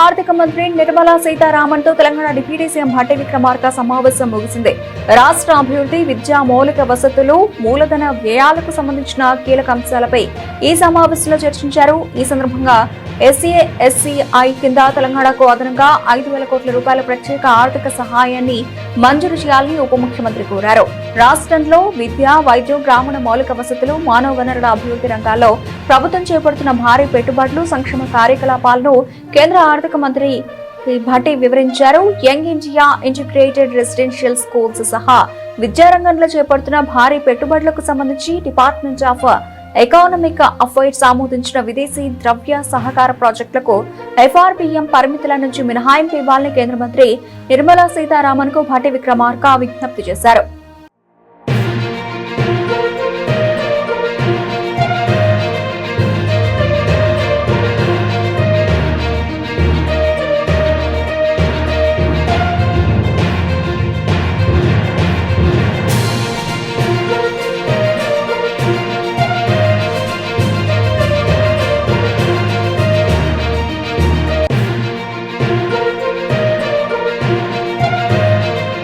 ఆర్థిక మంత్రి నిర్మలా సీతారామన్ తో తెలంగాణ డిప్యూటీ సీఎం భట్టి విక్రమార్క సమావేశం ముగిసింది. రాష్ట్ర అభివృద్ధి, విద్యా మౌలిక వసతులు, మూలధన వ్యయాలకు సంబంధించిన కీలక అంశాలపై ఈ సమావేశంలో చర్చించారు. ఈ సందర్భంగా SCI కింద తెలంగాణకు అదనంగా 5,000 కోట్ల రూపాయల ప్రత్యేక ఆర్థిక సహాయాన్ని మంజూరు చేయాలని ఉప ముఖ్యమంత్రి కోరారు. రాష్ట్రంలో విద్య, వైద్యం, గ్రామీణ మౌలిక వసతులు, మానవ వనరుల అభివృద్ధి రంగాల్లో ప్రభుత్వం చేపడుతున్న భారీ పెట్టుబడులు, సంక్షేమ కార్యకలాపాలను కేంద్ర ఆర్థిక మంత్రి భట్టి వివరించారు. Young India integrated residential schools సహా విద్యారంగంలో చేపడుతున్న భారీ పెట్టుబడులకు సంబంధించి డిపార్ట్మెంట్ ఆఫ్ ఎకానమిక్ అఫైర్స్ ఆమోదించిన విదేశీ ద్రవ్య సహకార ప్రాజెక్టులకు FRPM పరిమితుల నుంచి మినహాయింపు ఇవ్వాలని కేంద్ర మంత్రి నిర్మలా సీతారామన్ కు భట్టి విక్రమార్క విజ్ఞప్తి చేశారు.